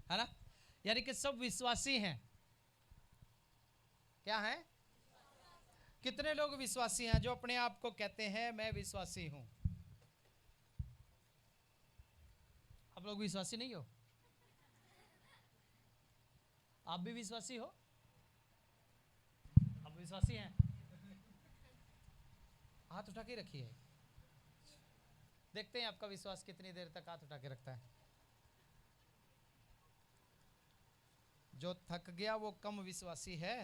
है ना, यानी कि सब विश्वासी हैं। क्या हैं? कितने लोग विश्वासी हैं जो अपने आप को कहते हैं मैं विश्वासी हूं? आप लोग विश्वासी नहीं हो? आप भी विश्वासी हो? आप विश्वासी हैं? हाथ उठा के रखिए, देखते हैं आपका विश्वास कितनी देर तक हाथ उठा के रखता है। जो थक गया वो कम विश्वासी है,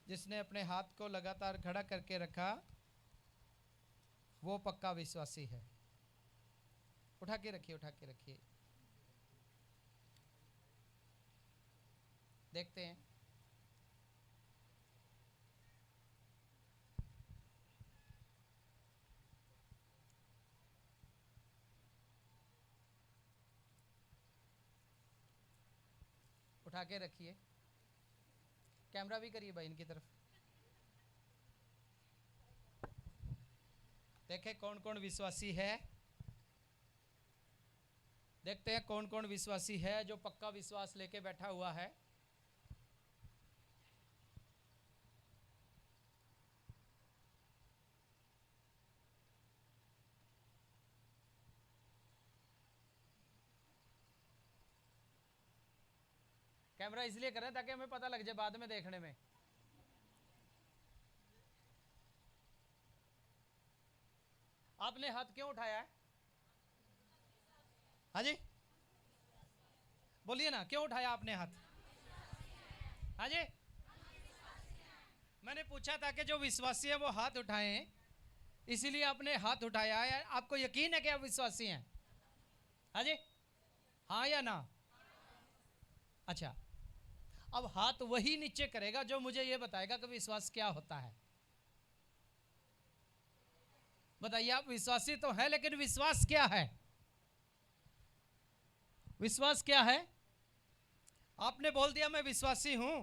जिसने अपने हाथ को लगातार खड़ा करके रखा वो पक्का विश्वासी है। उठा के रखिए, उठा के रखिए, देखते हैं। उठा के रखिए, कैमरा भी करिए भाई इनकी तरफ, देखें कौन कौन विश्वासी है। देखते हैं कौन कौन विश्वासी है जो पक्का विश्वास लेके बैठा हुआ है। कैमरा इसलिए कर रहे हैं ताकि हमें पता लग जाए बाद में देखने में। आपने हाथ क्यों उठाया है? हाँ जी, बोलिए ना, क्यों उठाया आपने हाथ? हाँ जी, मैंने पूछा था कि जो विश्वासी है वो हाथ उठाएं, इसीलिए आपने हाथ उठाया है। आपको यकीन है कि आप विश्वासी हैं? हाँ जी, हाँ या ना? अच्छा, अब हाथ वही नीचे करेगा जो मुझे ये बताएगा कि विश्वास क्या होता है। बताइए, आप विश्वासी तो है, लेकिन विश्वास क्या है? विश्वास क्या है? आपने बोल दिया मैं विश्वासी हूं,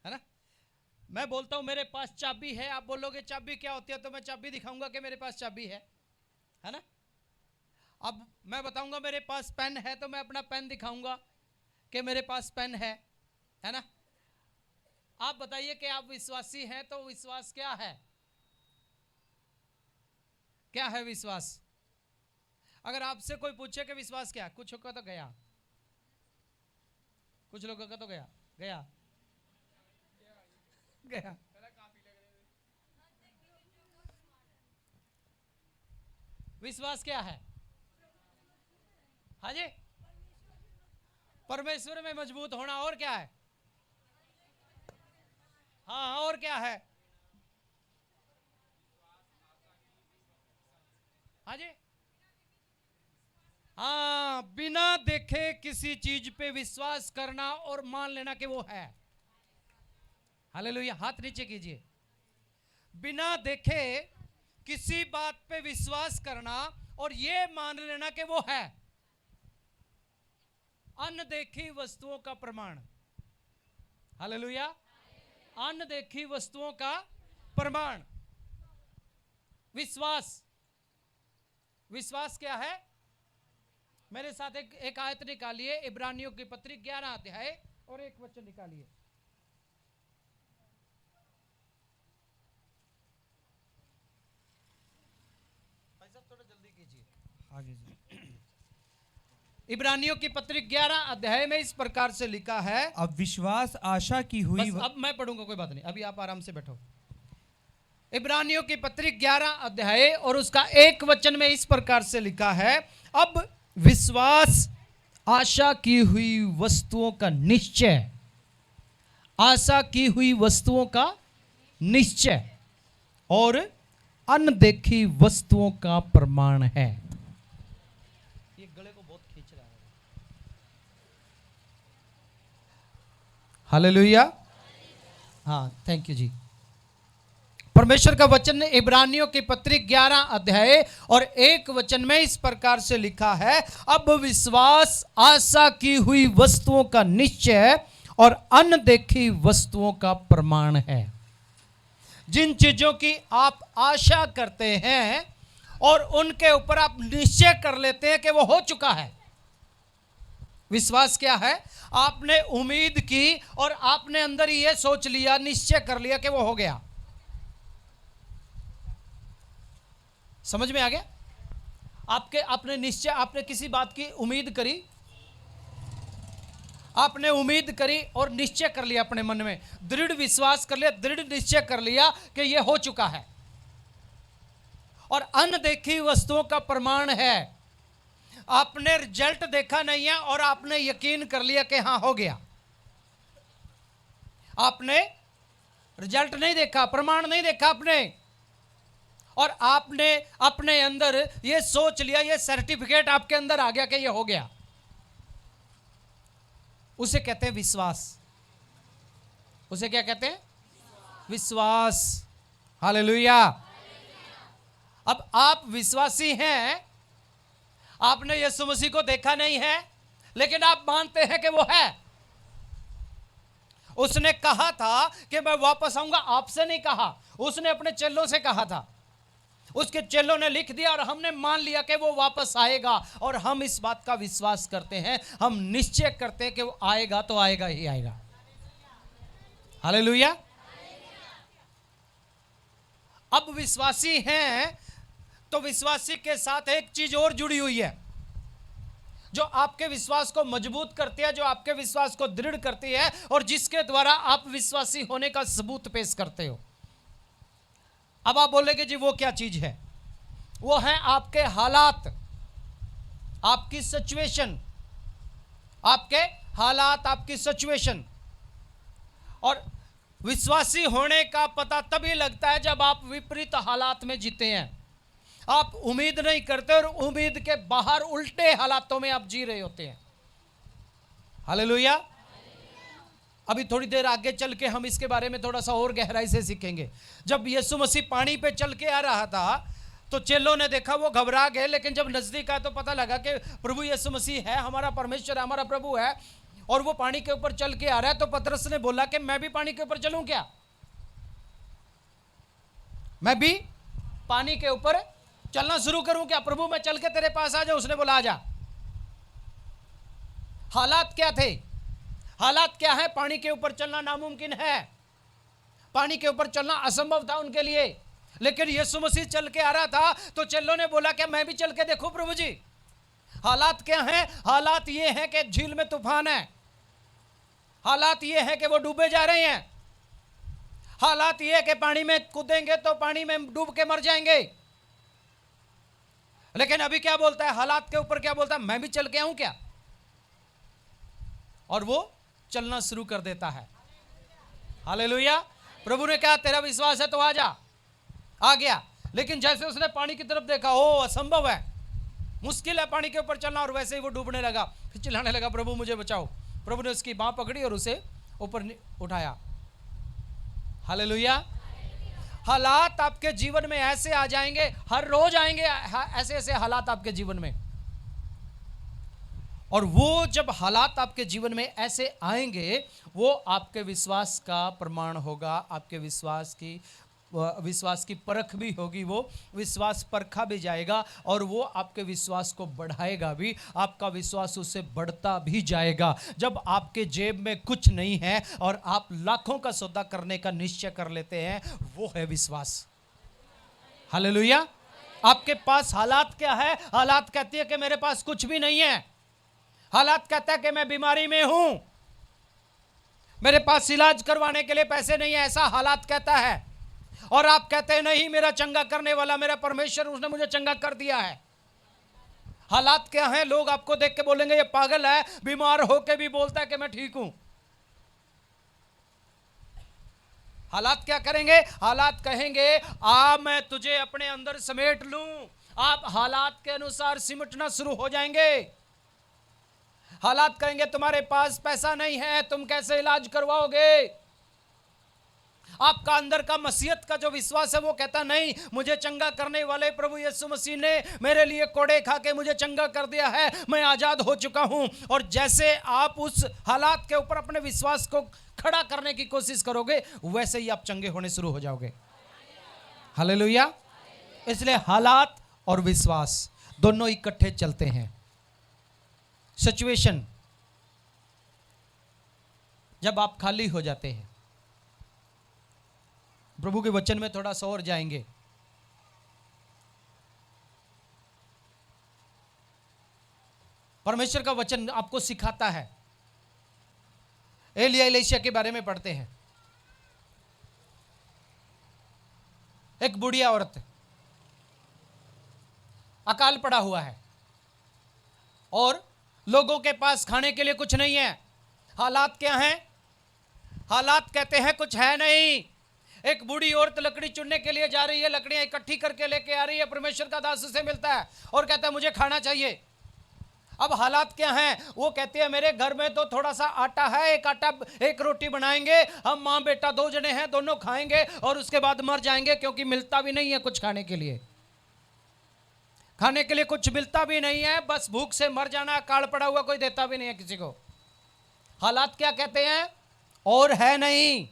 है ना। मैं बोलता हूं मेरे पास चाबी है, आप बोलोगे चाबी क्या होती है, तो मैं चाबी दिखाऊंगा कि मेरे पास चाबी है ना। अब मैं बताऊंगा मेरे पास पेन है, तो मैं अपना पेन दिखाऊंगा कि मेरे पास पेन है ना। आप बताइए कि आप विश्वासी हैं, तो विश्वास क्या है? क्या है विश्वास? अगर आपसे कोई पूछे कि विश्वास क्या, कुछ का तो गया, कुछ लोगों का तो गया गया गया। विश्वास क्या है? हाँ जी, परमेश्वर में मजबूत होना। और क्या है? हाँ, और क्या है? हाँ जी, हाँ, बिना देखे किसी चीज पे विश्वास करना और मान लेना कि वो है। हालेलुया, हाथ नीचे कीजिए। बिना देखे किसी बात पे विश्वास करना और ये मान लेना कि वो है। अनदेखी वस्तुओं का प्रमाण। हालेलुया, अनदेखी वस्तुओं का प्रमाण विश्वास। विश्वास क्या है? मेरे साथ एक आयत निकालिए, इब्रानियों की पत्री 11 अध्याय और 1 वचन निकालिए। भाई साहब थोड़ा जल्दी कीजिए, आगे जी। इब्रानियों की पत्री 11 अध्याय में इस प्रकार से लिखा है। अब विश्वास आशा की हुई अब मैं पढ़ूंगा, कोई बात नहीं, अभी आप आराम से बैठो। इब्रानियों की पत्री 11 अध्याय और उसका 1 वचन में इस प्रकार से लिखा है। अब विश्वास आशा की हुई वस्तुओं का निश्चय, आशा की हुई वस्तुओं का निश्चय और अनदेखी वस्तुओं का प्रमाण है। ये गले को बहुत खींच रहा है। हालेलुया, हाँ, थैंक यू जी। परमेश्वर का वचन इब्रानियों की पत्री 11 अध्याय और 1 वचन में इस प्रकार से लिखा है। अब विश्वास आशा की हुई वस्तुओं का निश्चय और अनदेखी वस्तुओं का प्रमाण है। जिन चीजों की आप आशा करते हैं और उनके ऊपर आप निश्चय कर लेते हैं कि वो हो चुका है, विश्वास क्या है? आपने उम्मीद की और आपने अंदर ये सोच लिया, निश्चय कर लिया कि वो हो गया। समझ में आ गया? आपने निश्चय, आपने किसी बात की उम्मीद करी, आपने उम्मीद करी और निश्चय कर लिया अपने मन में, दृढ़ विश्वास कर लिया, दृढ़ निश्चय कर लिया कि यह हो चुका है। और अनदेखी वस्तुओं का प्रमाण है, आपने रिजल्ट देखा नहीं है और आपने यकीन कर लिया कि हां हो गया। आपने रिजल्ट नहीं देखा, प्रमाण नहीं देखा आपने, और आपने अपने अंदर ये सोच लिया, ये सर्टिफिकेट आपके अंदर आ गया कि ये हो गया। उसे कहते हैं विश्वास। उसे क्या कहते हैं? विश्वास। हालेलुया। अब आप विश्वासी हैं, आपने यीशु मसीह को देखा नहीं है, लेकिन आप मानते हैं कि वो है। उसने कहा था कि मैं वापस आऊंगा, आपसे नहीं कहा, उसने अपने चेलों से कहा था। उसके चेलों ने लिख दिया और हमने मान लिया कि वो वापस आएगा, और हम इस बात का विश्वास करते हैं, हम निश्चय करते हैं कि वो आएगा तो आएगा ही आएगा। हालेलुया। अब विश्वासी हैं तो विश्वासी के साथ एक चीज और जुड़ी हुई है जो आपके विश्वास को मजबूत करती है, जो आपके विश्वास को दृढ़ करती है, और जिसके द्वारा आप विश्वासी होने का सबूत पेश करते हो। अब आप बोलेंगे जी वो क्या चीज है? वो है आपके हालात, आपकी सिचुएशन, आपके हालात, आपकी सिचुएशन। और विश्वासी होने का पता तभी लगता है जब आप विपरीत हालात में जीते हैं। आप उम्मीद नहीं करते और उम्मीद के बाहर उल्टे हालातों में आप जी रहे होते हैं। हालेलुया। अभी थोड़ी देर आगे चल के हम इसके बारे में थोड़ा सा और गहराई से सीखेंगे। जब यीशु मसीह पानी पे चल के आ रहा था तो चेलों ने देखा, वो घबरा गए, लेकिन जब नजदीक आया तो पता लगा कि प्रभु यीशु मसीह है, हमारा परमेश्वर है, हमारा प्रभु है, और वो पानी के ऊपर चल के आ रहा है। तो पतरस ने बोला कि मैं भी पानी के ऊपर चलूं क्या? मैं भी पानी के ऊपर चलना शुरू करूं क्या? प्रभु मैं चल के तेरे पास आ जाऊं। उसने बोला आ जा। हालात क्या थे? हालात क्या है? पानी के ऊपर चलना नामुमकिन है, पानी के ऊपर चलना असंभव था उनके लिए। लेकिन यीशु मसीह चल के आ रहा था तो चेलों ने बोला कि मैं भी चल के देखूं प्रभु जी। हालात क्या हैं? हालात ये हैं कि झील में तूफान है, हालात ये हैं कि वो डूबे जा रहे हैं, हालात ये है कि पानी में कूदेंगे तो पानी में डूब के मर जाएंगे। लेकिन अभी क्या बोलता है? हालात के ऊपर क्या बोलता है? मैं भी चल के आऊं क्या? और वो चलना शुरू कर देता है। हालेलुया। प्रभु ने कहा तेरा विश्वास है तो आ जा। आ गया। लेकिन जैसे उसने पानी की तरफ देखा, ओ असंभव है, मुश्किल है पानी के ऊपर चलना, और वैसे ही वो डूबने लगा। फिर चिल्लाने लगा प्रभु मुझे बचाओ। प्रभु ने उसकी बांह पकड़ी और उसे ऊपर उठाया। हालेलुया। हालात आपके जीवन में ऐसे आ जाएंगे, हर रोज आएंगे ऐसे ऐसे हालात आपके जीवन में। और वो जब हालात आपके जीवन में ऐसे आएंगे, वो आपके विश्वास का प्रमाण होगा, आपके विश्वास की परख भी होगी। वो विश्वास परखा भी जाएगा और वो आपके विश्वास को बढ़ाएगा भी, आपका विश्वास उससे बढ़ता भी जाएगा। जब आपके जेब में कुछ नहीं है और आप लाखों का सौदा करने का निश्चय कर लेते हैं, वो है विश्वास। हालेलुया। आपके पास हालात क्या है? हालात कहती है कि मेरे पास कुछ भी नहीं है। हालात कहता है कि मैं बीमारी में हूं, मेरे पास इलाज करवाने के लिए पैसे नहीं है, ऐसा हालात कहता है। और आप कहते हैं नहीं, मेरा चंगा करने वाला मेरा परमेश्वर, उसने मुझे चंगा कर दिया है। हालात क्या है? लोग आपको देख के बोलेंगे ये पागल है, बीमार होके भी बोलता है कि मैं ठीक हूं। हालात क्या करेंगे? हालात कहेंगे आ मैं तुझे अपने अंदर समेट लूं। आप हालात के अनुसार सिमटना शुरू हो जाएंगे। हालात कहेंगे तुम्हारे पास पैसा नहीं है, तुम कैसे इलाज करवाओगे? आपका अंदर का मसीहत का जो विश्वास है वो कहता नहीं, मुझे चंगा करने वाले प्रभु यीशु मसीह ने मेरे लिए कोड़े खा के मुझे चंगा कर दिया है, मैं आजाद हो चुका हूं। और जैसे आप उस हालात के ऊपर अपने विश्वास को खड़ा करने की कोशिश करोगे, वैसे ही आप चंगे होने शुरू हो जाओगे। हालेलुया। इसलिए हालात और विश्वास दोनों इकट्ठे चलते हैं। सिचुएशन जब आप खाली हो जाते हैं। प्रभु के वचन में थोड़ा सा और जाएंगे। परमेश्वर का वचन आपको सिखाता है। एलिया एलीशा के बारे में पढ़ते हैं। एक बुढ़िया औरत, अकाल पड़ा हुआ है और लोगों के पास खाने के लिए कुछ नहीं है। हालात क्या हैं? हालात कहते हैं कुछ है नहीं। एक बूढ़ी औरत लकड़ी चुनने के लिए जा रही है, लकड़ियां इकट्ठी करके लेके आ रही है। परमेश्वर का दास उसे मिलता है और कहता है मुझे खाना चाहिए। अब हालात क्या हैं? वो कहती है मेरे घर में तो थोड़ा सा आटा है, एक रोटी बनाएंगे, हम माँ बेटा 2 जने हैं, दोनों खाएंगे और उसके बाद मर जाएंगे, क्योंकि मिलता भी नहीं है कुछ खाने के लिए। खाने के लिए कुछ मिलता भी नहीं है, बस भूख से मर जाना। काल पड़ा हुआ कोई देता भी नहीं है किसी को। हालात क्या कहते हैं? और है नहीं,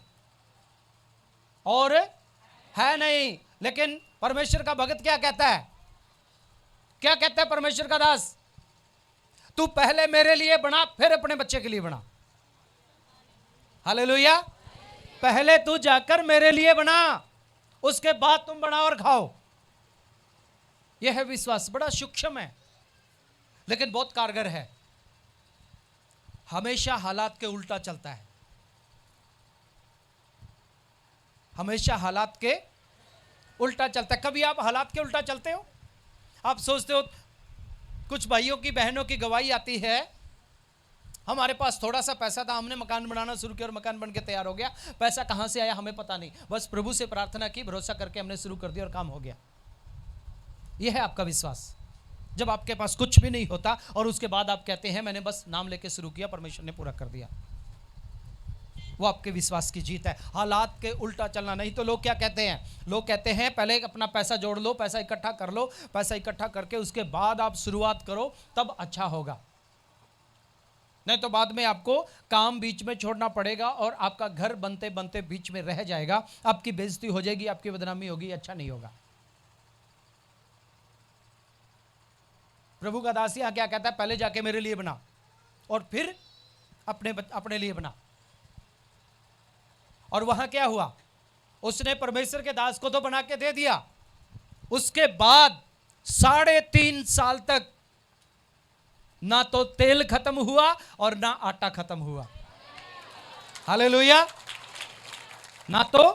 और है नहीं। लेकिन परमेश्वर का भक्त क्या कहता है? क्या कहता है परमेश्वर का दास? तू पहले मेरे लिए बना, फिर अपने बच्चे के लिए बना। हालेलुया। पहले तू जाकर मेरे लिए बना, उसके बाद तुम बनाओ और खाओ। यह है विश्वास। बड़ा सूक्ष्म है लेकिन बहुत कारगर है। हमेशा हालात के उल्टा चलता है। हमेशा हालात के उल्टा चलता है। कभी आप हालात के उल्टा चलते हो? आप सोचते हो, कुछ भाइयों की बहनों की गवाही आती है, हमारे पास थोड़ा सा पैसा था, हमने मकान बनाना शुरू किया और मकान बन के तैयार हो गया। पैसा कहां से आया हमें पता नहीं, बस प्रभु से प्रार्थना की, भरोसा करके हमने शुरू कर दिया और काम हो गया। यह है आपका विश्वास। जब आपके पास कुछ भी नहीं होता और उसके बाद आप कहते हैं मैंने बस नाम लेके शुरू किया, परमेश्वर ने पूरा कर दिया। वो आपके विश्वास की जीत है। हालात के उल्टा चलना नहीं। तो लोग क्या कहते हैं? लोग कहते हैं पहले अपना पैसा जोड़ लो, पैसा इकट्ठा कर लो, पैसा इकट्ठा करके उसके बाद आप शुरुआत करो, तब अच्छा होगा। नहीं तो बाद में आपको काम बीच में छोड़ना पड़ेगा और आपका घर बनते बनते बीच में रह जाएगा। आपकी बेइज्जती हो जाएगी, आपकी बदनामी होगी, अच्छा नहीं होगा। प्रभु का दास यहां क्या कहता है? पहले जाके मेरे लिए बना और फिर अपने लिए बना। और वहां क्या हुआ? उसने परमेश्वर के दास को तो बना के दे दिया, उसके बाद 3.5 साल तक ना तो तेल खत्म हुआ और ना आटा खत्म हुआ। हालेलुया। ना तो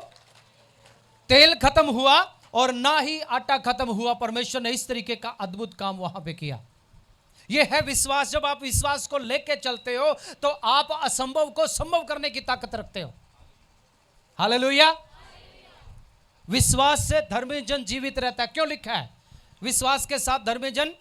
तेल खत्म हुआ और ना ही आटा खत्म हुआ। परमेश्वर ने इस तरीके का अद्भुत काम वहां पे किया। यह है विश्वास। जब आप विश्वास को लेके चलते हो तो आप असंभव को संभव करने की ताकत रखते हो। हालेलुया। विश्वास से धर्मी जन जीवित रहता है। क्यों लिखा है? विश्वास के साथ धर्मी जन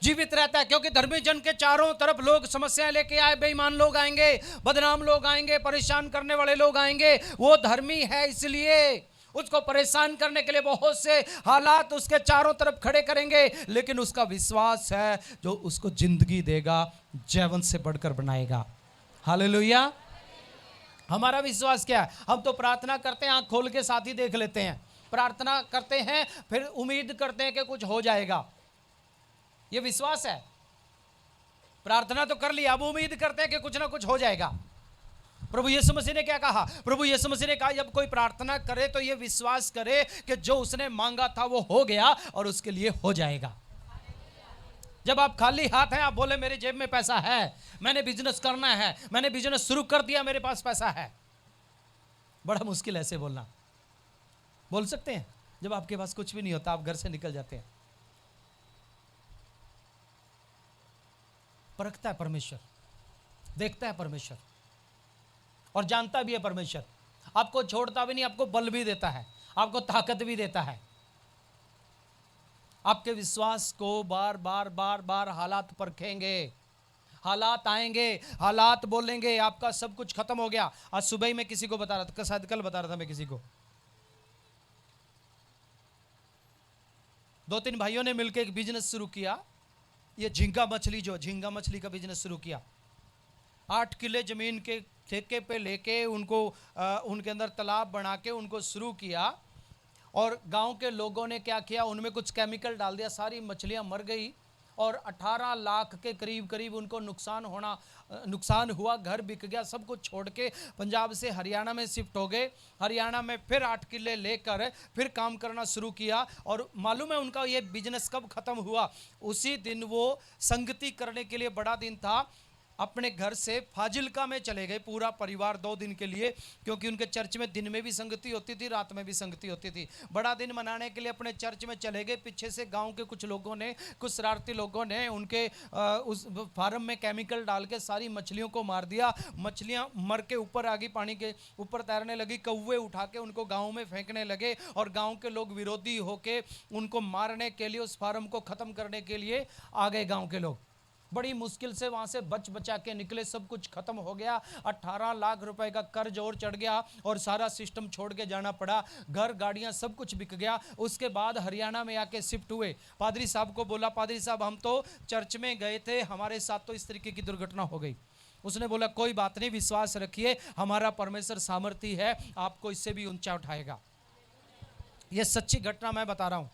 जीवित रहता है। क्योंकि धर्मी जन के चारों तरफ लोग समस्याएं लेके आए, बेईमान लोग आएंगे, बदनाम लोग आएंगे, परेशान करने वाले लोग आएंगे। वो धर्मी है इसलिए उसको परेशान करने के लिए बहुत से हालात उसके चारों तरफ खड़े करेंगे, लेकिन उसका विश्वास है जो उसको जिंदगी देगा, जीवन से बढ़कर बनाएगा। हालेलुया। हमारा विश्वास क्या है? हम तो प्रार्थना करते हैं, आंख खोल के साथ ही देख लेते हैं, प्रार्थना करते हैं, फिर उम्मीद करते हैं कि कुछ हो जाएगा। यह विश्वास है? प्रार्थना तो कर लिया, अब उम्मीद करते हैं कि कुछ ना कुछ हो जाएगा। प्रभु यीशु मसीह ने क्या कहा? प्रभु यीशु मसीह ने कहा जब कोई प्रार्थना करे तो यह विश्वास करे कि जो उसने मांगा था वो हो गया और उसके लिए हो जाएगा। जब आप खाली हाथ हैं, आप बोले मेरे जेब में पैसा है, मैंने बिजनेस करना है, मैंने बिजनेस शुरू कर दिया, मेरे पास पैसा है। बड़ा मुश्किल है ऐसे बोलना। बोल सकते हैं? जब आपके पास कुछ भी नहीं होता, आप घर से निकल जाते हैं। परखता है परमेश्वर, देखता है परमेश्वर और जानता भी है परमेश्वर। आपको छोड़ता भी नहीं, आपको बल भी देता है, आपको ताकत भी देता है। आपके विश्वास को बार बार बार बार हालात परखेंगे, हालात आएंगे, हालात बोलेंगे आपका सब कुछ खत्म हो गया। आज सुबह ही मैं किसी को बता रहा था, शायद कल बता रहा था मैं किसी को, 2-3 भाइयों ने मिलकर एक बिजनेस शुरू किया। ये झींगा मछली का बिजनेस शुरू किया। 8 किले जमीन के ठेके पे लेके उनको उनके अंदर तालाब बना के उनको शुरू किया। और गांव के लोगों ने क्या किया? उनमें कुछ केमिकल डाल दिया, सारी मछलियां मर गई और 18 लाख के करीब करीब उनको नुकसान हुआ, घर बिक गया, सब कुछ छोड़ के पंजाब से हरियाणा में शिफ्ट हो गए। हरियाणा में फिर 8 किले लेकर फिर काम करना शुरू किया। और मालूम है उनका ये बिजनेस कब खत्म हुआ? उसी दिन वो संगति करने के लिए, बड़ा दिन था, अपने घर से फाजिल्का में चले गए पूरा परिवार 2 दिन के लिए, क्योंकि उनके चर्च में दिन में भी संगति होती थी, रात में भी संगति होती थी। बड़ा दिन मनाने के लिए अपने चर्च में चले गए। पीछे से गांव के कुछ लोगों ने, कुछ शरारती लोगों ने उनके उस फार्म में केमिकल डाल के सारी मछलियों को मार दिया। मछलियां मर के ऊपर आ गई, पानी के ऊपर तैरने लगी। कौवे उठा के उनको गाँव में फेंकने लगे और गाँव के लोग विरोधी होके उनको मारने के लिए, उस फार्म को ख़त्म करने के लिए आ गए गाँव के लोग। बड़ी मुश्किल से वहां से बचा के निकले, सब कुछ खत्म हो गया। 18 लाख रुपए का कर्ज और चढ़ गया और सारा सिस्टम छोड़ के जाना पड़ा। घर, गाड़ियां, सब कुछ बिक गया। उसके बाद हरियाणा में आके शिफ्ट हुए। पादरी साहब को बोला, पादरी साहब हम तो चर्च में गए थे, हमारे साथ तो इस तरीके की दुर्घटना हो गई। उसने बोला कोई बात नहीं, विश्वास रखिए, हमारा परमेश्वर सामर्थी है, आपको इससे भी ऊंचा उठाएगा। यह सच्ची घटना मैं बता रहा हूं।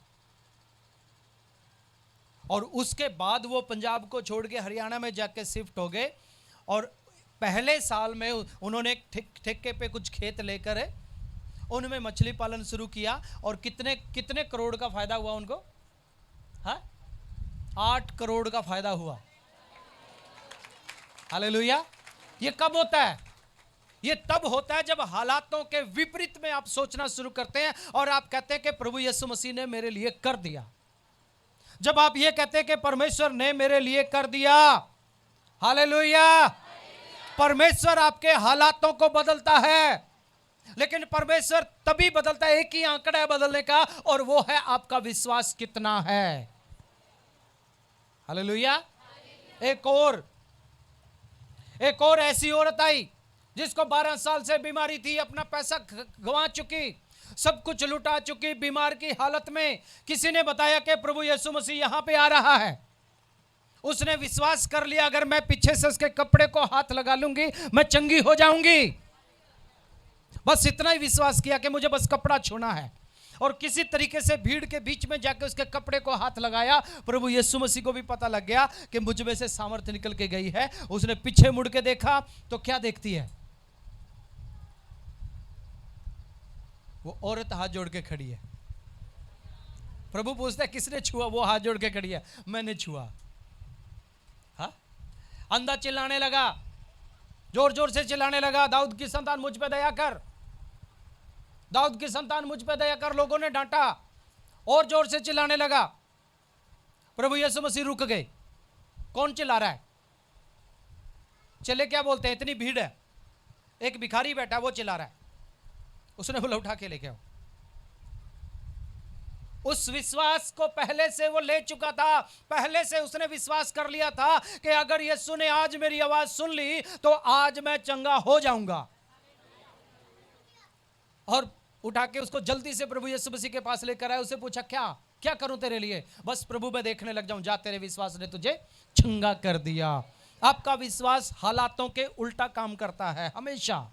और उसके बाद वो पंजाब को छोड़ के हरियाणा में जाके शिफ्ट हो गए। और पहले साल में उन्होंने ठेके पे कुछ खेत लेकर उनमें मछली पालन शुरू किया। और कितने करोड़ का फायदा हुआ उनको? हाँ, 8 करोड़ का फायदा हुआ। हालेलुया। ये कब होता है? ये तब होता है जब हालातों के विपरीत में आप सोचना शुरू करते हैं और आप कहते हैं कि प्रभु यीशु मसीह ने मेरे लिए कर दिया। जब आप ये कहते हैं कि परमेश्वर ने मेरे लिए कर दिया, हालेलुया। परमेश्वर आपके हालातों को बदलता है, लेकिन परमेश्वर तभी बदलता है, एक ही आंकड़ा है बदलने का, और वो है आपका विश्वास कितना है। हालेलुया। एक और ऐसी औरत आई जिसको 12 साल से बीमारी थी, अपना पैसा गंवा चुकी, सब कुछ लुटा चुकी, बीमार की हालत में। किसी ने बताया कि प्रभु यीशु मसीह यहां पे आ रहा है। उसने विश्वास कर लिया, अगर मैं पीछे से उसके कपड़े को हाथ लगा लूंगी मैं चंगी हो जाऊंगी। बस इतना ही विश्वास किया कि मुझे बस कपड़ा छूना है। और किसी तरीके से भीड़ के बीच में जाकर उसके कपड़े को हाथ लगाया। प्रभु यीशु मसीह को भी पता लग गया कि मुझ में से सामर्थ्य निकल के गई है। उसने पीछे मुड़ के देखा तो क्या देखती है? वो औरत हाथ जोड़ के खड़ी है। प्रभु पूछता है किसने छुआ? वो हाथ जोड़ के खड़ी है, मैंने छुआ। हाँ, अंधा चिल्लाने लगा, जोर जोर से चिल्लाने लगा, दाऊद की संतान मुझ पे दया कर, दाऊद की संतान मुझ पे दया कर। लोगों ने डांटा और जोर से चिल्लाने लगा। प्रभु यीशु मसीह रुक गए। कौन चिल्ला रहा है? चले क्या बोलते हैं, इतनी भीड़ है, एक भिखारी बैठा वो चिल्ला रहा है। उसने बोला उठा के लेके आओ। उस विश्वास को पहले से वो ले चुका था, पहले से उसने विश्वास कर लिया था कि अगर यीशु ने आज मेरी आवाज सुन ली तो आज मैं चंगा हो जाऊंगा। और उठा के उसको जल्दी से प्रभु यीशु मसीह के पास लेकर आए। उसे पूछा क्या करूं तेरे लिए? बस प्रभु मैं देखने लग जाऊं। जा, तेरे विश्वास ने तुझे चंगा कर दिया। आपका विश्वास हालातों के उल्टा काम करता है हमेशा।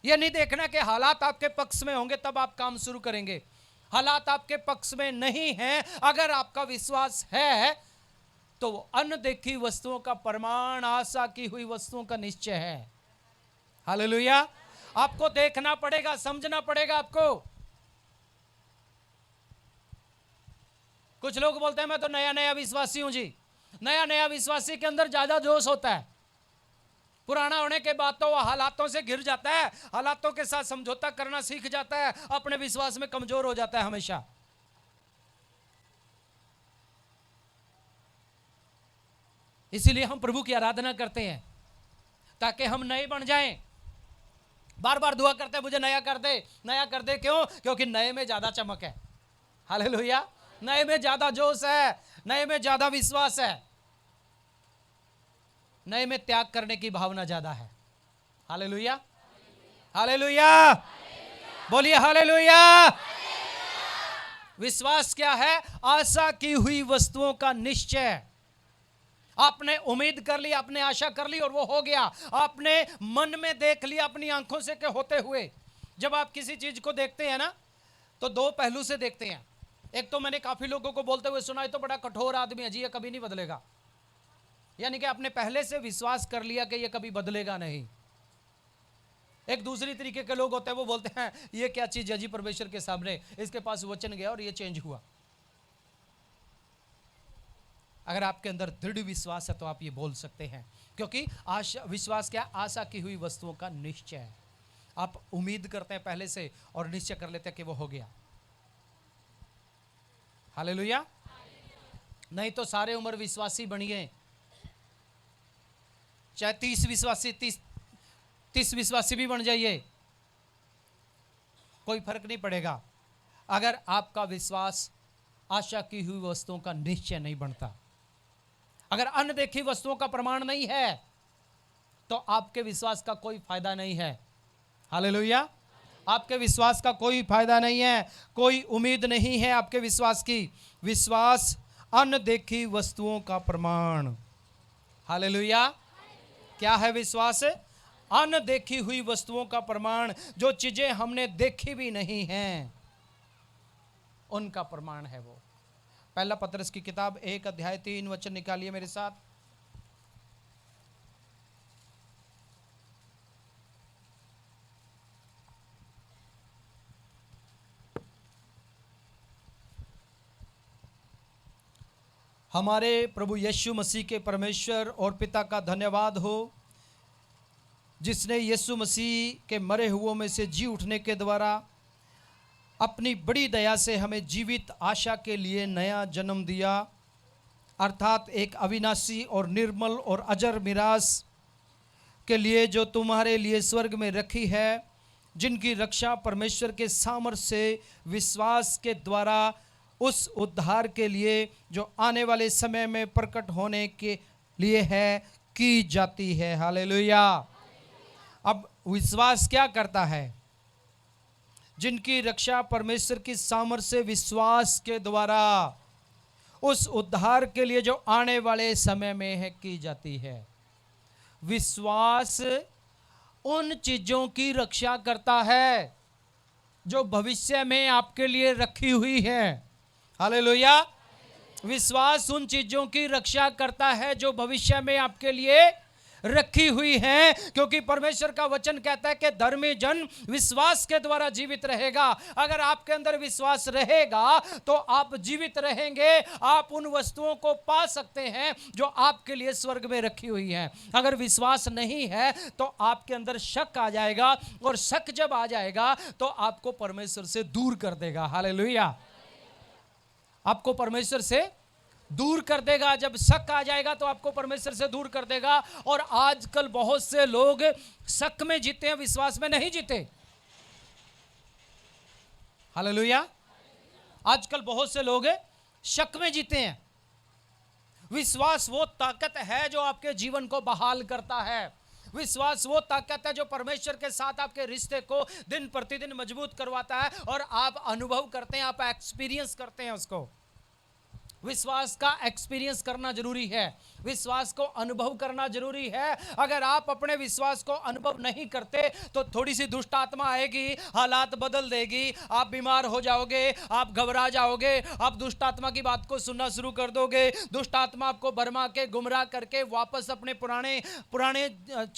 यह नहीं देखना कि हालात आपके पक्ष में होंगे तब आप काम शुरू करेंगे। हालात आपके पक्ष में नहीं हैं, अगर आपका विश्वास है तो अनदेखी वस्तुओं का प्रमाण आशा की हुई वस्तुओं का निश्चय है। हालेलुया। आपको देखना पड़ेगा, समझना पड़ेगा आपको। कुछ लोग बोलते हैं मैं तो नया नया विश्वासी हूं जी। नया विश्वासी के अंदर ज्यादा जोश होता है। पुराना होने के बाद तो वह हालातों से घिर जाता है, हालातों के साथ समझौता करना सीख जाता है, अपने विश्वास में कमजोर हो जाता है हमेशा। इसीलिए हम प्रभु की आराधना करते हैं ताकि हम नए बन जाएं। बार बार दुआ करते हैं मुझे नया कर दे, नया कर दे। क्यों? क्योंकि नए में ज्यादा चमक है। हालेलुया। नए में ज्यादा जोश है, नए में ज्यादा विश्वास है, नए में त्याग करने की भावना ज्यादा है। हालेलुया, हालेलुया, बोलिए हालेलुया। विश्वास क्या है? आशा की हुई वस्तुओं का निश्चय। आपने उम्मीद कर ली, आपने आशा कर ली और वो हो गया। आपने मन में देख लिया अपनी आंखों से के होते हुए। जब आप किसी चीज को देखते हैं ना तो दो पहलू से देखते हैं। एक तो मैंने काफी लोगों को बोलते हुए सुना, है तो बड़ा कठोर आदमी है जी, ये कभी नहीं बदलेगा। यानी कि आपने पहले से विश्वास कर लिया कि ये कभी बदलेगा नहीं। एक दूसरी तरीके के लोग होते हैं, वो बोलते हैं ये क्या चीज है जी परमेश्वर के सामने, इसके पास वचन गया और ये चेंज हुआ। अगर आपके अंदर दृढ़ विश्वास है तो आप ये बोल सकते हैं, क्योंकि आशा, विश्वास क्या, आशा की हुई वस्तुओं का निश्चय है। आप उम्मीद करते हैं पहले से और निश्चय कर लेते हैं कि वो हो गया। हालेलुया। नहीं तो सारे उम्र विश्वासी बनिए, चाहे 30 विश्वासी 30 विश्वासी भी बन जाइए, कोई फर्क नहीं पड़ेगा अगर आपका विश्वास आशा की हुई वस्तुओं का निश्चय नहीं बनता। अगर अनदेखी वस्तुओं का प्रमाण नहीं है तो आपके विश्वास का कोई फायदा नहीं है। हालेलुया। आपके विश्वास का कोई फायदा नहीं है, कोई उम्मीद नहीं है आपके विश्वास की। विश्वास अनदेखी वस्तुओं का प्रमाण। हालेलुया। क्या है विश्वास? अनदेखी हुई वस्तुओं का प्रमाण। जो चीजें हमने देखी भी नहीं हैं उनका प्रमाण है वो। पहला पतरस की किताब 1 अध्याय 3 वचन निकालिए मेरे साथ। हमारे प्रभु यीशु मसीह के परमेश्वर और पिता का धन्यवाद हो, जिसने यीशु मसीह के मरे हुओं में से जी उठने के द्वारा अपनी बड़ी दया से हमें जीवित आशा के लिए नया जन्म दिया, अर्थात एक अविनाशी और निर्मल और अजर मिरास के लिए जो तुम्हारे लिए स्वर्ग में रखी है, जिनकी रक्षा परमेश्वर के सामर्थ्य से विश्वास के द्वारा उस उद्धार के लिए जो आने वाले समय में प्रकट होने के लिए है की जाती है। हालेलुया। अब विश्वास क्या करता है? जिनकी रक्षा परमेश्वर की सामर्थ्य से विश्वास के द्वारा उस उद्धार के लिए जो आने वाले समय में है की जाती है। विश्वास उन चीजों की रक्षा करता है जो भविष्य में आपके लिए रखी हुई है। हालेलुया। विश्वास उन चीजों की रक्षा करता है जो भविष्य में आपके लिए रखी हुई है, क्योंकि परमेश्वर का वचन कहता है कि धर्मी जन विश्वास के द्वारा जीवित रहेगा। अगर आपके अंदर विश्वास रहेगा तो आप जीवित रहेंगे, आप उन वस्तुओं को पा सकते हैं जो आपके लिए स्वर्ग में रखी हुई हैं। अगर विश्वास नहीं है तो आपके अंदर शक आ जाएगा, और शक जब आ जाएगा तो आपको परमेश्वर से दूर कर देगा। हालेलुया। आपको परमेश्वर से दूर कर देगा। जब शक आ जाएगा तो आपको परमेश्वर से दूर कर देगा। और आजकल बहुत से लोग शक में जीते हैं, विश्वास में नहीं जीते। हालेलुया। आजकल बहुत से लोग शक में जीते हैं। विश्वास वो ताकत है जो आपके जीवन को बहाल करता है। विश्वास वो ताकत है जो परमेश्वर के साथ आपके रिश्ते को दिन प्रतिदिन मजबूत करवाता है, और आप अनुभव करते हैं, आप एक्सपीरियंस करते हैं उसको। विश्वास का एक्सपीरियंस करना जरूरी है, विश्वास को अनुभव करना जरूरी है। अगर आप अपने विश्वास को अनुभव नहीं करते तो थोड़ी सी दुष्ट आत्मा आएगी, हालात बदल देगी, आप बीमार हो जाओगे, आप घबरा जाओगे, आप दुष्ट आत्मा की बात को सुनना शुरू कर दोगे। दुष्ट आत्मा आपको भरमा के गुमराह करके वापस अपने पुराने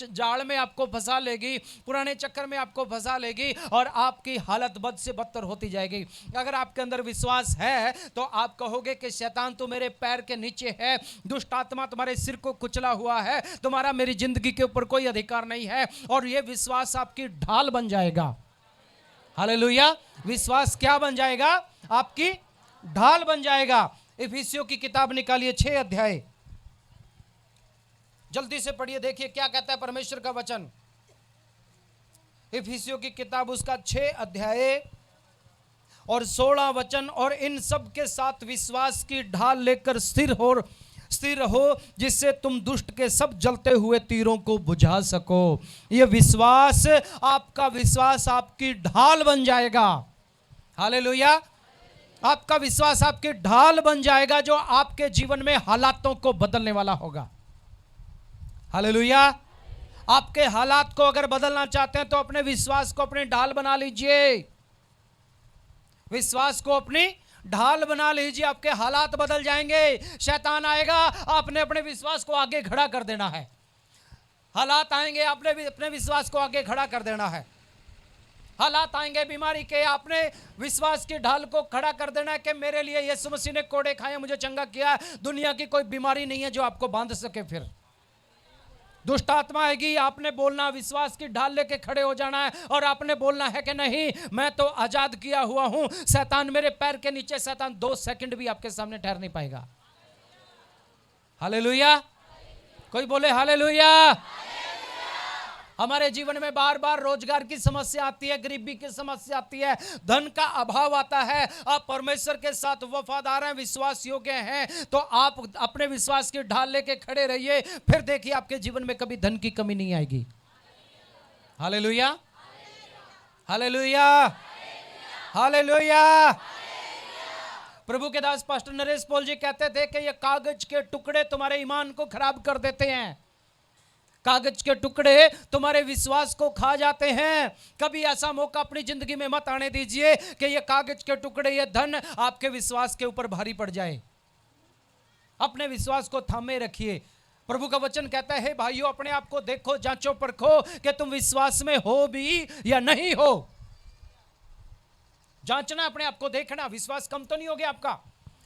जाल में आपको फंसा लेगी, पुराने चक्कर में आपको फंसा लेगी, और आपकी हालत बद से बदतर होती जाएगी। अगर आपके अंदर विश्वास है तो आप कहोगे कि शैतान तो मेरे पैर के नीचे है, दुष्ट आत्मा तुम्हारे सिर को कुचला हुआ है, तुम्हारा मेरी जिंदगी के ऊपर कोई अधिकार नहीं है। और यह विश्वास आपकी ढाल बन जाएगा। हालेलुया। विश्वास क्या बन जाएगा? आपकी ढाल बन जाएगा। इफिसियों की किताब निकालिए 6 अध्याय, जल्दी से पढ़िए, देखिए क्या कहता है परमेश्वर का वचन। इफिसियों की किताब उसका 6 अध्याय और 16 वचन। और इन सब के साथ विश्वास की ढाल लेकर स्थिर रहो, जिससे तुम दुष्ट के सब जलते हुए तीरों को बुझा सको। यह विश्वास, आपका विश्वास आपकी ढाल बन जाएगा। हालेलुया। आपका विश्वास आपकी ढाल बन जाएगा जो आपके जीवन में हालातों को बदलने वाला होगा। हालेलुया। आपके हालात को अगर बदलना चाहते हैं तो अपने विश्वास को अपनी ढाल बना लीजिए। विश्वास को अपनी ढाल बना लीजिए, आपके हालात बदल जाएंगे। शैतान आएगा, आपने अपने विश्वास को आगे खड़ा कर देना है। हालात आएंगे, आपने भी अपने विश्वास को आगे खड़ा कर देना है। हालात आएंगे बीमारी के, आपने विश्वास की ढाल को खड़ा कर देना है कि मेरे लिए यीशु मसीह ने कोड़े खाए, मुझे चंगा किया। दुनिया की कोई बीमारी नहीं है जो आपको बांध सके। फिर दुष्ट आत्मा आएगी, आपने बोलना, विश्वास की ढाल लेके खड़े हो जाना है और आपने बोलना है कि नहीं, मैं तो आजाद किया हुआ हूं। शैतान मेरे पैर के नीचे, शैतान 2 सेकंड भी आपके सामने ठहर नहीं पाएगा। हालेलुया, कोई बोले हालेलुया। हमारे जीवन में बार बार रोजगार की समस्या आती है, गरीबी की समस्या आती है, धन का अभाव आता है। आप परमेश्वर के साथ वफादार हैं, विश्वास योग्य हैं, तो आप अपने विश्वास की ढाल लेके खड़े रहिए। फिर देखिए आपके जीवन में कभी धन की कमी नहीं आएगी। Hallelujah, hallelujah, hallelujah. प्रभु के दास पास्टर नरेश पॉल जी कहते थे कि ये कागज के टुकड़े तुम्हारे ईमान को खराब कर देते हैं। कागज के टुकड़े तुम्हारे विश्वास को खा जाते हैं। कभी ऐसा मौका अपनी जिंदगी में मत आने दीजिए कि ये कागज के टुकड़े, ये धन आपके विश्वास के ऊपर भारी पड़ जाए। अपने विश्वास को थामे रखिए। प्रभु का वचन कहता है, भाइयों अपने आप को देखो, जांचो परखो कि तुम विश्वास में हो भी या नहीं हो। जांचना, अपने आप को देखना, विश्वास कम तो नहीं हो गया आपका।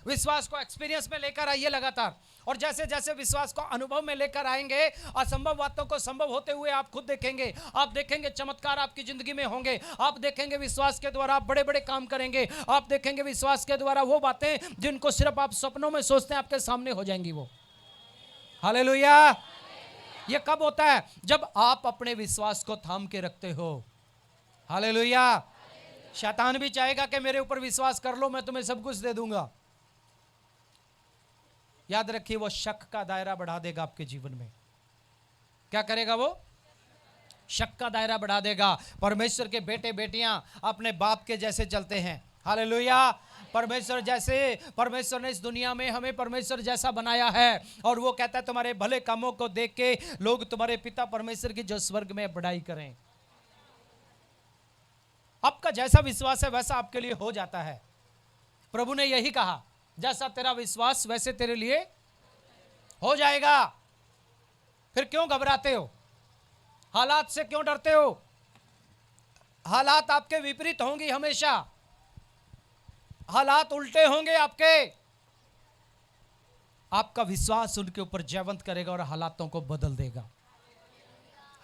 विश्वास को एक्सपीरियंस में लेकर आइए लगातार, और जैसे जैसे विश्वास को अनुभव में लेकर आएंगे, असंभव बातों को संभव होते हुए आप खुद देखेंगे। आप देखेंगे चमत्कार आपकी जिंदगी में होंगे। आप देखेंगे विश्वास के द्वारा आप बड़े बड़े काम करेंगे। आप देखेंगे विश्वास के द्वारा वो बातें जिनको सिर्फ आप सपनों में सोचते हैं, आपके सामने हो जाएंगी वो। हालेलुया। ये कब होता है? जब आप अपने विश्वास को थाम के रखते हो। हालेलुया। शैतान भी चाहेगा कि मेरे ऊपर विश्वास कर लो, मैं तुम्हें सब कुछ दे दूंगा। याद रखिए, वो शक का दायरा बढ़ा देगा आपके जीवन में। क्या करेगा वो? शक का दायरा बढ़ा देगा। परमेश्वर के बेटे बेटियां अपने बाप के जैसे चलते हैं। हालेलुया। परमेश्वर ने इस दुनिया में हमें परमेश्वर जैसा बनाया है, और वो कहता है तुम्हारे भले कामों को देख के लोग तुम्हारे पिता परमेश्वर की जो स्वर्ग में बड़ाई करें। आपका जैसा विश्वास है वैसा आपके लिए हो जाता है। प्रभु ने यही कहा, जैसा तेरा विश्वास वैसे तेरे लिए हो जाएगा। फिर क्यों घबराते हो? हालात से क्यों डरते हो? हालात आपके विपरीत होंगी हमेशा। हालात उल्टे होंगे आपके। आपका विश्वास उनके ऊपर जयवंत करेगा और हालातों को बदल देगा।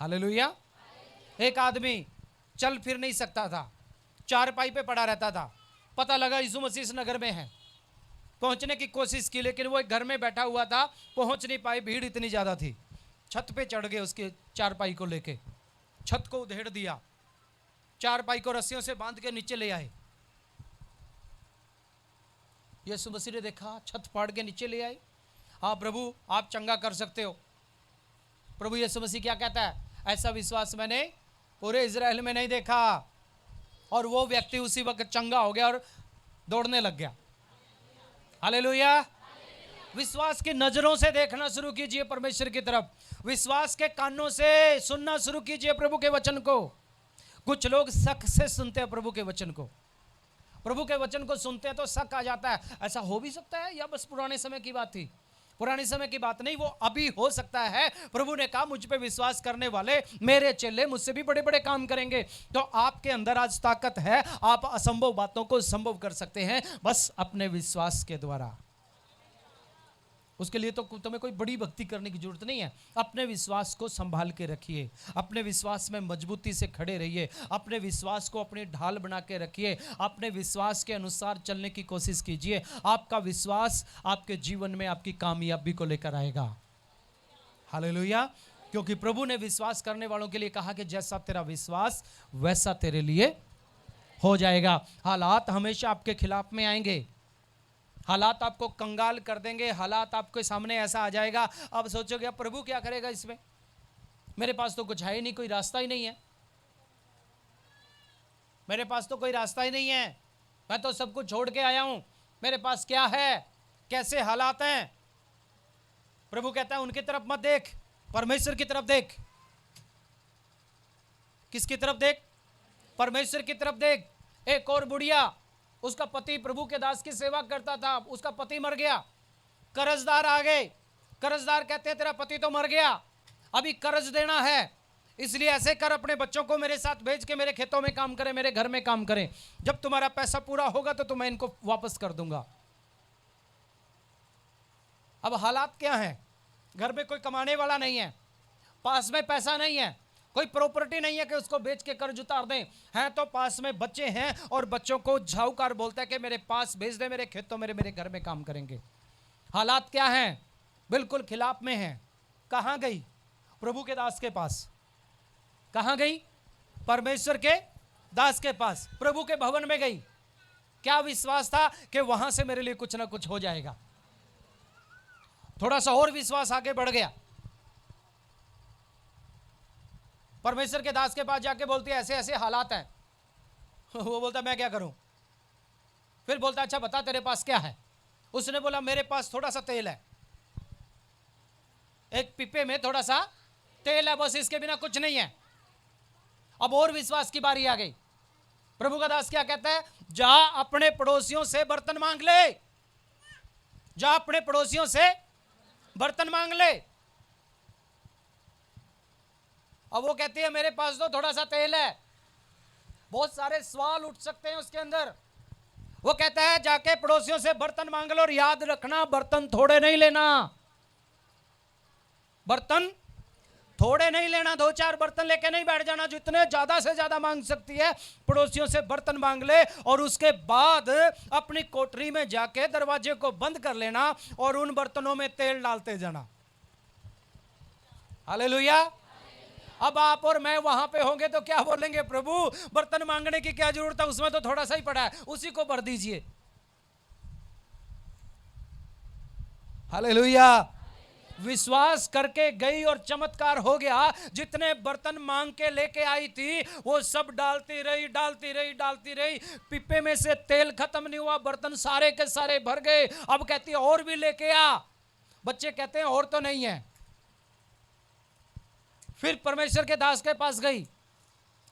हालेलुया। एक आदमी चल फिर नहीं सकता था, चारपाई पे पड़ा रहता था। पता लगा यीशु मसीह इस नगर में है। पहुंचने की कोशिश की, लेकिन वो एक घर में बैठा हुआ था, पहुंच नहीं पाए, भीड़ इतनी ज्यादा थी। छत पे चढ़ गए, उसके चारपाई को लेके छत को उधेड़ दिया, चारपाई को रस्सियों से बांध के नीचे ले आए। यीशु मसीह ने देखा, छत फाड़ के नीचे ले आए। हाँ प्रभु, आप चंगा कर सकते हो। प्रभु यीशु मसीह क्या कहता है? ऐसा विश्वास मैंने पूरे इजराइल में नहीं देखा। और वो व्यक्ति उसी वक्त चंगा हो गया और दौड़ने लग गया। हालेलुया। विश्वास की नजरों से देखना शुरू कीजिए परमेश्वर की तरफ। विश्वास के कानों से सुनना शुरू कीजिए प्रभु के वचन को। कुछ लोग शक से सुनते हैं प्रभु के वचन को। प्रभु के वचन को सुनते हैं तो शक आ जाता है, ऐसा हो भी सकता है, या बस पुराने समय की बात थी? पुराने समय की बात नहीं, वो अभी हो सकता है। प्रभु ने कहा, मुझ पे विश्वास करने वाले मेरे चेले मुझसे भी बड़े बड़े काम करेंगे। तो आपके अंदर आज ताकत है, आप असंभव बातों को संभव कर सकते हैं, बस अपने विश्वास के द्वारा। उसके लिए तो तुम्हें कोई बड़ी भक्ति करने की जरूरत नहीं है। अपने विश्वास को संभाल के रखिए, अपने विश्वास में मजबूती से खड़े रहिए, अपने विश्वास को अपनी ढाल बना के रखिए, अपने विश्वास के अनुसार चलने की कोशिश कीजिए। आपका विश्वास आपके जीवन में आपकी कामयाबी को लेकर आएगा। हालेलुया। क्योंकि प्रभु ने विश्वास करने वालों के लिए कहा कि जैसा तेरा विश्वास वैसा तेरे लिए हो जाएगा। हालात हमेशा आपके खिलाफ में आएंगे, हालात आपको कंगाल कर देंगे, हालात आपके सामने ऐसा आ जाएगा, अब सोचोगे अब प्रभु क्या करेगा इसमें, मेरे पास तो कुछ है ही नहीं, कोई रास्ता ही नहीं है, मेरे पास तो कोई रास्ता ही नहीं है, मैं तो सब कुछ छोड़ के आया हूं, मेरे पास क्या है, कैसे हालात हैं। प्रभु कहता है उनकी तरफ मत देख, परमेश्वर की तरफ देख। किसकी तरफ देख? परमेश्वर की तरफ देख। एक और बुढ़िया उसका पति प्रभु के दास की सेवा करता था, उसका पति मर गया, कर्जदार आ गए। कर्जदार कहते हैं तेरा पति तो मर गया, अभी कर्ज देना है, इसलिए ऐसे कर, अपने बच्चों को मेरे साथ भेज के मेरे खेतों में काम करें, मेरे घर में काम करें, जब तुम्हारा पैसा पूरा होगा तो मैं इनको वापस कर दूंगा। अब हालात क्या हैं? घर में कोई कमाने वाला नहीं है, पास में पैसा नहीं है, कोई प्रॉपर्टी नहीं है कि उसको बेच के कर्ज उतार दें, हैं तो पास में बच्चे हैं और बच्चों को झाऊकार बोलता है कि मेरे पास भेज दे, मेरे खेतों मेरे घर में काम करेंगे। हालात क्या हैं? बिल्कुल खिलाफ में हैं। कहां गई? प्रभु के दास के पास। कहां गई? परमेश्वर के दास के पास, प्रभु के भवन में गई। क्या विश्वास था कि वहां से मेरे लिए कुछ ना कुछ हो जाएगा। थोड़ा सा और विश्वास आगे बढ़ गया, परमेश्वर के दास के पास जाके बोलती है ऐसे ऐसे हालात हैं। वो बोलता मैं क्या करूं? फिर बोलता अच्छा बता तेरे पास क्या है? उसने बोला मेरे पास थोड़ा सा तेल है, एक पिपे में थोड़ा सा तेल है, बस इसके बिना कुछ नहीं है। अब और विश्वास की बारी आ गई। प्रभु का दास क्या कहता है? जा अपने पड़ोसियों से बर्तन मांग ले, जा अपने पड़ोसियों से बर्तन मांग ले। अब वो कहती है मेरे पास तो थोड़ा सा तेल है। बहुत सारे सवाल उठ सकते हैं उसके अंदर। वो कहता है जाके पड़ोसियों से बर्तन मांग लो, और याद रखना बर्तन थोड़े नहीं लेना, बर्तन थोड़े नहीं लेना, 2-4 बर्तन लेके नहीं बैठ जाना, जितने ज्यादा से ज्यादा मांग सकती है पड़ोसियों से बर्तन मांग ले, और उसके बाद अपनी कोठरी में जाके दरवाजे को बंद कर लेना और उन बर्तनों में तेल डालते जाना। हालेलुया। अब आप और मैं वहां पे होंगे तो क्या बोलेंगे? प्रभु बर्तन मांगने की क्या जरूरत है, उसमें तो थोड़ा सा ही पड़ा है, उसी को भर दीजिए। हालेलुया। विश्वास करके गई और चमत्कार हो गया। जितने बर्तन मांग के लेके आई थी वो सब डालती रही, डालती रही, डालती रही, पिपे में से तेल खत्म नहीं हुआ, बर्तन सारे के सारे भर गए। अब कहती है और भी लेके आ। बच्चे कहते हैं और तो नहीं है। फिर परमेश्वर के दास के पास गई,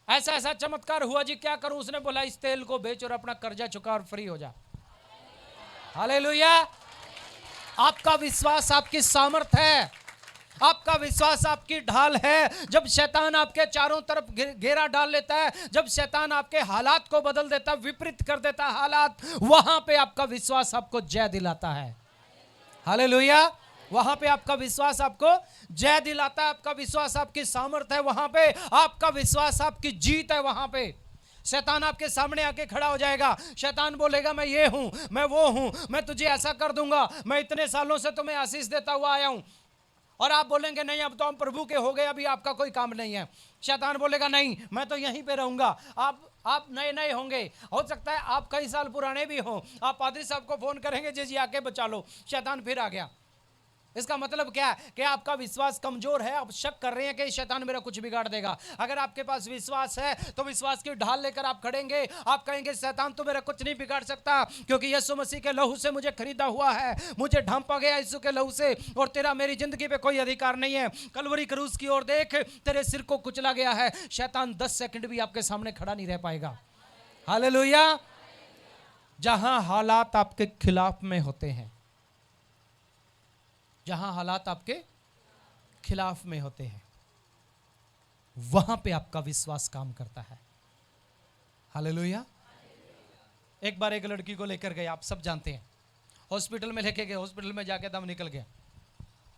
ऐसा ऐसा चमत्कार हुआ जी, क्या करूं? उसने बोला इस तेल को बेच और अपना कर्जा चुका और फ्री हो जा। हालेलुया। आपका विश्वास आपकी सामर्थ है, आपका विश्वास आपकी ढाल है। जब शैतान आपके चारों तरफ घेरा डाल लेता है, जब शैतान आपके हालात को बदल देता है, विपरीत कर देता है हालात, वहां पे आपका विश्वास आपको जय दिलाता है। हालेलुया। वहां पे आपका विश्वास आपको जय दिलाता है, आपका विश्वास आपकी सामर्थ है, वहां पे आपका विश्वास आपकी जीत है। वहां पे शैतान आपके सामने आके खड़ा हो जाएगा, शैतान बोलेगा मैं ये हूं, मैं वो हूं, मैं तुझे ऐसा कर दूंगा, मैं इतने सालों से तुम्हें आशीष देता हुआ आया हूं। और आप बोलेंगे नहीं अब तो हम प्रभु के हो गए, अभी आपका कोई काम नहीं है। शैतान बोलेगा नहीं मैं तो यहीं पे रहूंगा। आप नए नए होंगे, हो सकता है आप कई साल पुराने भी हो, आप पादरी साहब को फोन करेंगे जी आके बचा लो, शैतान फिर आ गया। इसका मतलब क्या है कि आपका विश्वास कमजोर है, आप शक कर रहे हैं कि शैतान मेरा कुछ बिगाड़ देगा। अगर आपके पास विश्वास है तो विश्वास की ढाल लेकर आप खड़ेंगे, आप कहेंगे शैतान तो मेरा कुछ नहीं बिगाड़ सकता, क्योंकि यीशु मसीह के लहू से मुझे खरीदा हुआ है, मुझे ढांपा गया यीशु के लहू से, और तेरा मेरी जिंदगी पे कोई अधिकार नहीं है। कलवरी क्रूस की ओर देख, तेरे सिर को कुचला गया है, शैतान 10 सेकंड भी आपके सामने खड़ा नहीं रह पाएगा। हालेलुया। जहां हालात आपके खिलाफ में होते हैं, जहां हालात आपके खिलाफ में होते हैं, वहां पे आपका विश्वास काम करता है। हालेलुया। एक बार एक लड़की को लेकर गए, आप सब जानते हैं, हॉस्पिटल में लेके गए, हॉस्पिटल में जाके दम निकल गया।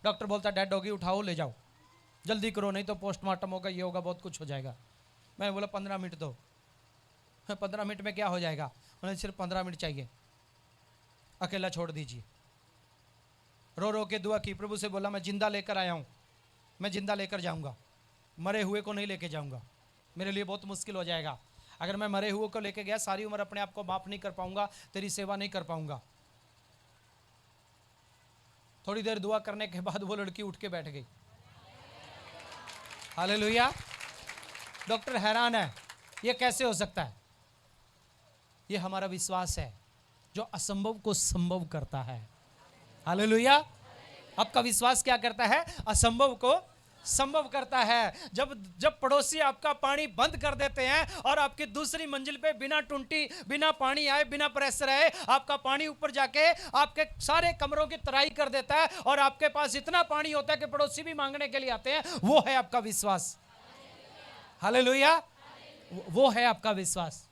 डॉक्टर बोलता डेड होगी, उठाओ ले जाओ, जल्दी करो नहीं तो पोस्टमार्टम होगा, ये होगा, बहुत कुछ हो जाएगा। मैंने बोला 15 मिनट दो। 15 मिनट में क्या हो जाएगा? मैंने सिर्फ 15 मिनट चाहिए, अकेला छोड़ दीजिए। रो रो के दुआ की, प्रभु से बोला मैं जिंदा लेकर आया हूँ, मैं जिंदा लेकर जाऊँगा, मरे हुए को नहीं लेके जाऊँगा, मेरे लिए बहुत मुश्किल हो जाएगा। अगर मैं मरे हुए को लेके गया सारी उम्र अपने आप को माफ नहीं कर पाऊंगा, तेरी सेवा नहीं कर पाऊंगा। थोड़ी देर दुआ करने के बाद वो लड़की उठ के बैठ गई। हालेलुया। डॉक्टर हैरान है, ये कैसे हो सकता है? ये हमारा विश्वास है जो असंभव को संभव करता है। हालेलुया। आपका विश्वास क्या करता है? असंभव को संभव करता है। जब पड़ोसी आपका पानी बंद कर देते हैं और आपकी दूसरी मंजिल पे बिना टुंटी, बिना पानी आए, बिना प्रेशर आए आपका पानी ऊपर जाके आपके सारे कमरों की तराई कर देता है और आपके पास इतना पानी होता है कि पड़ोसी भी मांगने के लिए आते हैं, वो है आपका विश्वास। हालेलुया, वो है आपका विश्वास।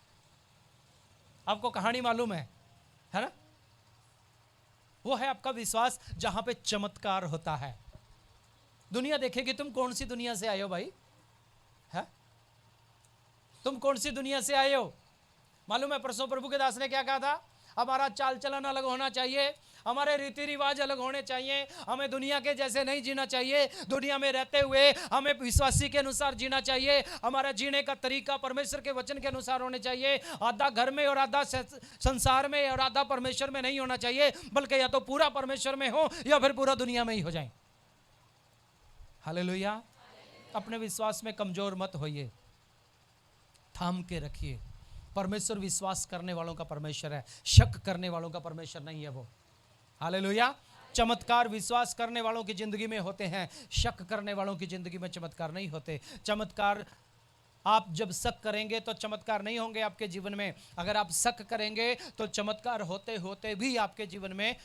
आपको कहानी मालूम है ना? वो है आपका विश्वास जहां पे चमत्कार होता है। दुनिया देखेगी तुम कौन सी दुनिया से आए हो भाई, है? तुम कौन सी दुनिया से आए हो? मालूम है परसों प्रभु के दास ने क्या कहा था? हमारा चाल चलन अलग होना चाहिए, हमारे रीति रिवाज अलग होने चाहिए, हमें दुनिया के जैसे नहीं जीना चाहिए, दुनिया में रहते हुए हमें विश्वासी के अनुसार जीना चाहिए, हमारा जीने का तरीका परमेश्वर के वचन के अनुसार होने चाहिए। आधा घर में और आधा संसार में और आधा परमेश्वर में नहीं होना चाहिए, बल्कि या तो पूरा परमेश्वर में हो या फिर पूरा दुनिया में ही हो जाए। हालेलुया। अपने विश्वास में कमजोर मत होइए, थाम के रखिए। परमेश्वर विश्वास करने वालों का परमेश्वर है, शक करने वालों का परमेश्वर नहीं है वो। हालेलुया। चमत्कार विश्वास करने वालों की जिंदगी में होते हैं, शक करने वालों की जिंदगी में चमत्कार नहीं होते। चमत्कार आप जब शक करेंगे तो चमत्कार नहीं होंगे आपके जीवन में। अगर आप शक करेंगे तो चमत्कार होते होते भी आपके जीवन में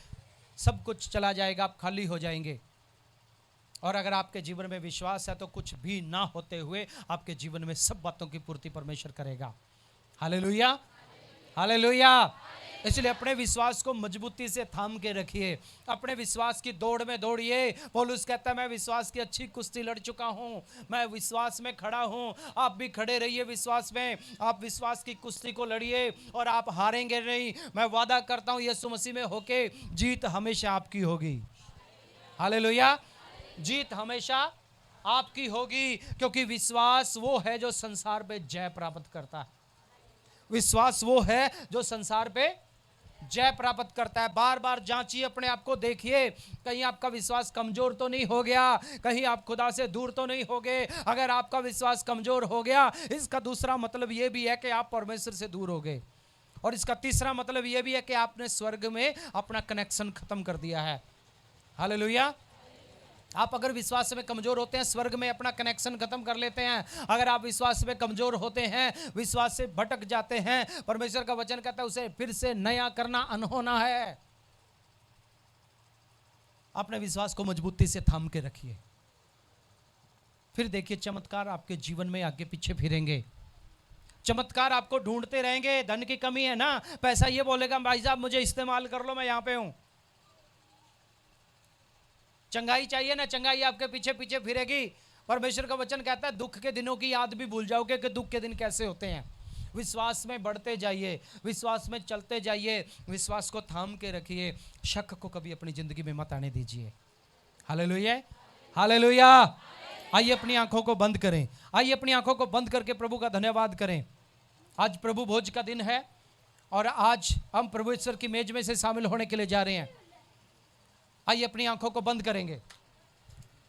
सब कुछ चला जाएगा, आप खाली हो जाएंगे। और अगर आपके जीवन में विश्वास है तो कुछ भी ना होते हुए आपके जीवन में सब बातों की पूर्ति परमेश्वर करेगा। Hallelujah, hallelujah. इसलिए अपने विश्वास को मजबूती से थाम के रखिए, अपने विश्वास की दौड़ में दौड़िए। पौलुस कहता है मैं विश्वास की अच्छी कुश्ती लड़ चुका हूँ, मैं विश्वास में खड़ा हूँ। आप भी खड़े रहिए विश्वास में, आप विश्वास की कुश्ती को लड़िए और आप हारेंगे नहीं। मैं वादा करता हूँ यीशु मसीह में होके जीत हमेशा आपकी होगी। हालेलुया, जीत हमेशा आपकी होगी, क्योंकि विश्वास वो है जो संसार पे जय प्राप्त करता है। विश्वास वो है जो संसार पे जय प्राप्त करता है। बार बार जांचिए, अपने आप को देखिए, कहीं आपका विश्वास कमजोर तो नहीं हो गया, कहीं आप खुदा से दूर तो नहीं हो गए। अगर आपका विश्वास कमजोर हो गया, इसका दूसरा मतलब यह भी है कि आप परमेश्वर से दूर हो गए, और इसका तीसरा मतलब यह भी है कि आपने स्वर्ग में अपना कनेक्शन खत्म कर दिया है। हालेलुया। आप अगर विश्वास में कमजोर होते हैं, स्वर्ग में अपना कनेक्शन खत्म कर लेते हैं। अगर आप विश्वास में कमजोर होते हैं, विश्वास से भटक जाते हैं, परमेश्वर का वचन कहता है उसे फिर से नया करना अनहोना है। अपने विश्वास को मजबूती से थाम के रखिए, फिर देखिए चमत्कार आपके जीवन में आगे पीछे फिरेंगे। चमत्कार आपको ढूंढते रहेंगे। धन की कमी है ना, पैसा ये बोलेगा भाई साहब मुझे इस्तेमाल कर लो, मैं यहां पे हूं। चंगाई चाहिए ना, चंगाई आपके पीछे पीछे फिरेगी। परमेश्वर का वचन कहता है दुख के दिनों की याद भी भूल जाओगे कि दुख के दिन कैसे होते हैं। विश्वास में बढ़ते जाइए, विश्वास में चलते जाइए, विश्वास को थाम के रखिए, शक को कभी अपनी जिंदगी में मत आने दीजिए। Hallelujah, hallelujah. आइए अपनी आंखों को बंद करें, आइए अपनी आंखों को बंद करके प्रभु का धन्यवाद करें। आज प्रभु भोज का दिन है और आज हम प्रभु ईश्वर की मेज में से शामिल होने के लिए जा रहे हैं। आइए अपनी आंखों को बंद करेंगे।